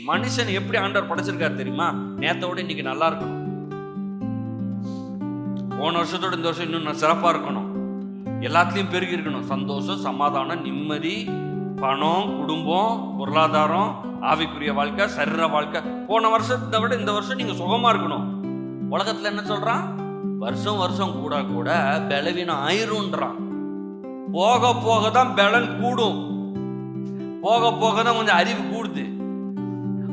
மனுஷன் எப்படி ஆண்டவர் படைச்சிருக்காரு தெரியுமா? நேத்தோட இன்னைக்கு நல்லா இருக்கணும், போன வருஷத்தோட இந்த வருஷம் இன்னும் சிறப்பா இருக்கணும், எல்லாத்துலயும் பெருகி இருக்கணும். சந்தோஷம், சமாதானம், நிம்மதி, பணம், குடும்பம், பொருளாதாரம், ஆவிக்குரிய வாழ்க்கை, சரீர வாழ்க்கை. போன வருஷத்தை விட இந்த வருஷம் நீங்க சுகமா இருக்கணும். உலகத்துல என்ன சொல்றான்? வருஷம் வருஷம் கூட கூட பலவீனம் ஆயிரும்ன்றான். போக போக தான் பலன் கூடும், போக போக தான் கொஞ்சம் அறிவு கூடுது,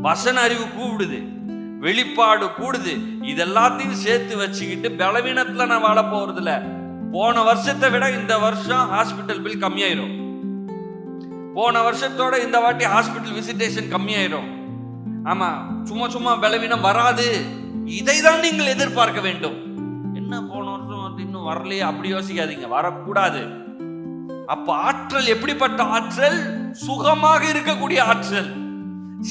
வசன அறிவு கூடுது, வெளிப்பாடு கூடுது. இதெல்லாத்தையும் சேர்த்து வச்சுக்கிட்டு பலவீனத்துல நான் வாழ போறது இல்ல. போன வருஷத்தை விட இந்த வருஷம் ஹாஸ்பிட்டல் பில் கம்மியாயிரும், போன வருஷத்தோட இந்த வாட்டி ஹாஸ்பிட்டல் விசிட்டேஷன் கம்மியாயிரும். ஆமா, சும்மா சும்மா பலவீனம் வராது. இதை தான் நீங்கள் எதிர்பார்க்க வேண்டும். என்ன போன வருஷம் வந்து இன்னும் வரலையே அப்படி யோசிக்காதீங்க, வரக்கூடாது. அப்ப ஆற்றல் எப்படிப்பட்ட ஆற்றல்? சுகமாக இருக்கக்கூடிய ஆற்றல்,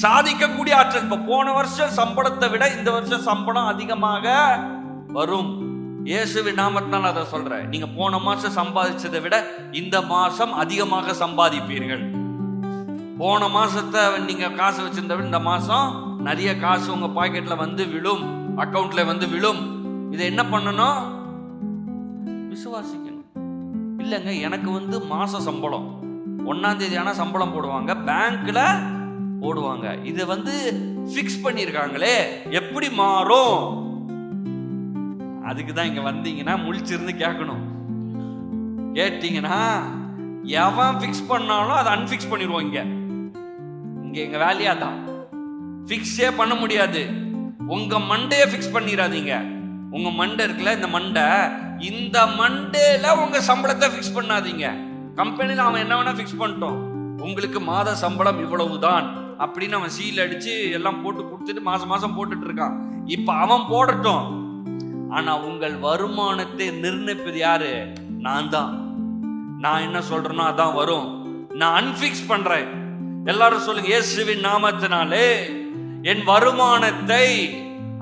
சாதிக்கக்கூடிய ஆற்றல். இப்ப போன வருஷம் சம்பளத்தை விட இந்த வருஷம் சம்பளம் அதிகமாக வரும். இயேசுவின் நாமத்தினால் அதை சொல்றேன். நீங்க போன மாசம் சம்பாதிச்சதை விட இந்த மாசம் அதிகமாக சம்பாதிப்பீர்கள். போன மாசத்தை நீங்க காசு வச்சிருந்த விட இந்த மாசம் நிறைய காசு உங்க பாக்கெட்ல வந்து விழும், அக்கவுண்ட்ல வந்து விழும். இதை என்ன பண்ணணும்? விசுவாசிக்கணும். இல்லைங்க, எனக்கு வந்து மாச சம்பளம் 1ஆம் தேதி ஆனா சம்பளம் போடுவாங்க, பேங்க்ல போடுவாங்க, இதை வந்து பிக்ஸ் பண்ணிருக்காங்களே, எப்படி மாறும்? அதுக்குதான் இங்க வந்தீங்கன்னா முழிச்சிருந்து கேட்கணும். கேட்டீங்கன்னா எவன் பிக்ஸ் பண்ணாலும் அதை அன்பிக்ஸ் பண்ணிடுவோம். இங்க எங்க வேலையா தான், பிக்ஸே பண்ண முடியாது. உங்க மண்டையை பிக்ஸ் பண்ணிடாதீங்க. உங்க மண்டை இருக்குல்ல, இந்த மண்டை, இந்த மண்டையில உங்க சம்பளத்தை பிக்ஸ் பண்ணாதீங்க. கம்பெனில அவன் என்ன வேணா பிக்ஸ் பண்ணிட்டோம், உங்களுக்கு மாத சம்பளம் இவ்வளவுதான் அப்படின்னு அவன் சீல் அடிச்சு எல்லாம் போட்டு கொடுத்துட்டு மாசம் மாசம் போட்டுட்டு இருக்கான். இப்ப அவன் போடட்டும். ஆனா உங்கள் வருமானத்தை நிர்ணயிப்பது யாரு? நான் தான். நான் என்ன சொல்றேனோ அதான் வரும். நான் அன்பிக்ஸ் பண்றேன். எல்லாரும் சொல்லுங்க, இயேசுவின் நாமத்தினாலே என் வருமானத்தை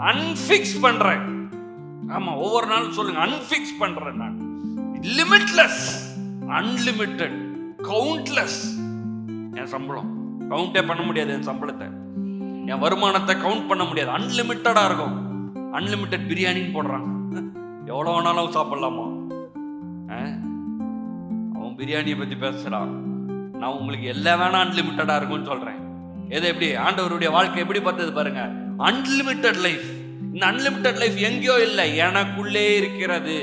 அன்பிக்ஸ் பண்றேன். ஆமா, ஒவ்வொரு நாளும் சொல்லுங்க, அன்பிக்ஸ் பண்றேன். நான் லிமிட்லெஸ், அன்லிமிட்டெட், கவுண்ட்லெஸ். என் சம்பளம் கவுண்டே பண்ண முடியாது. என் சம்பளத்தை, என் வருமானத்தை கவுண்ட் பண்ண முடியாது. அன்லிமிட்டடா இருக்கும். அன்லிமிட்டட் பிரியாணின்னு போடுறான், எவ்வளோ வேணாலும் சாப்பிடலாமா? அவன் பிரியாணியை பத்தி பேசுறான். நான் உங்களுக்கு எல்லாம் வேணா அன்லிமிட்டடா இருக்கும்னு சொல்றேன். எது எப்படி ஆண்டவருடைய வாழ்க்கை எப்படி பார்த்தது பாருங்க. Unlimited life. இந்த அன்லிமிட்டட் லைஃப் எங்கேயோ இல்லை, எனக்குள்ளே இருக்கிறது.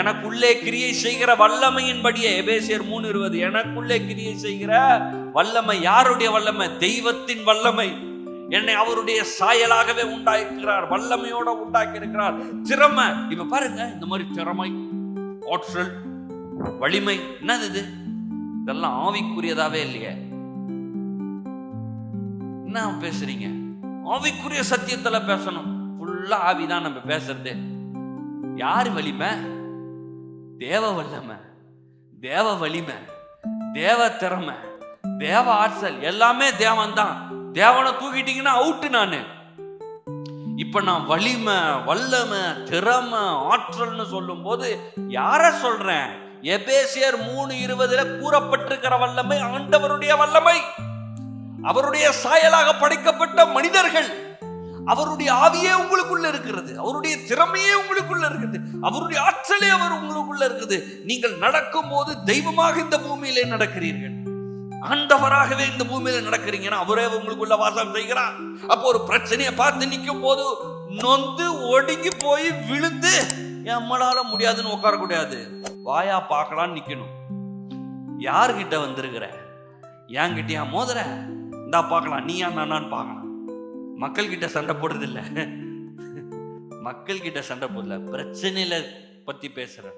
எனக்குள்ளே கிரியை செய்கிற வல்லமையின்படியே, எபேசியர் 3:20, எனக்குள்ளே கிரியை செய்கிற வல்லமை. யாருடைய வல்லமை? தெய்வத்தின் வல்லமை. என்னை அவருடைய சாயலாகவே உண்டாக்கிறார், வல்லமையோட உண்டாக்கி இருக்கிறார். திறமை, இப்ப பாருங்க, இந்த மாதிரி திறமை, ஆற்றல், வலிமை, என்னது இது? இதெல்லாம் ஆவிக்குரியதாவே இல்லையே. என்ன பேசுறீங்க? ஆவிக்குரிய சத்தியத்துல பேசணும். ஃபுல்லா ஆவிதான் நம்ம பேசுறது. யாரு வலிமை? தேவ வல்லமை, தேவ வலிமை, தேவ திறமை, தேவ ஆற்றல், எல்லாமே தேவன் தான். தேவனை தூக்கிட்டீங்கன்னா அவுட்டு. நானு இப்ப நான் வலிமை, வல்லமை, திறமை, ஆற்றல்னு சொல்லும் போது யார சொல்றேன்? எபேசியர் 3:20 கூறப்பட்டிருக்கிற வல்லமை ஆண்டவருடைய வல்லமை. அவருடைய சாயலாக படைக்கப்பட்ட மனிதர்கள். அவருடைய ஆவியே உங்களுக்குள்ள இருக்கிறது, அவருடைய திறமையே உங்களுக்குள்ள இருக்குது, அவருடைய ஆற்றலே அவர் உங்களுக்குள்ள இருக்குது. நீங்கள் நடக்கும் போது தெய்வமாக இந்த பூமியிலே நடக்கிறீர்கள், ஆண்டவராகவே இந்த பூமியில நடக்கிறீங்கன்னா அவரே உங்களுக்குள்ள வாசம் செய்கிறார். அப்போ ஒரு பிரச்சனையை பார்த்து நிற்கும் போது நொந்து ஒடுங்கி போய் விழுந்து நம்மளால முடியாதுன்னு உட்காரக்கூடாது. வாயா பார்க்கலான்னு நிக்கணும். யார்கிட்ட வந்திருக்கிற? என்கிட்டயா மோதுற? இந்தா பார்க்கலாம், நீயா நானான்னு பார்க்கலாம். மக்கள் கிட்ட சண்டை போடுறது இல்லை, மக்கள் கிட்ட சண்டை போடல, பிரச்சனையில பத்தி பேசுறேன்.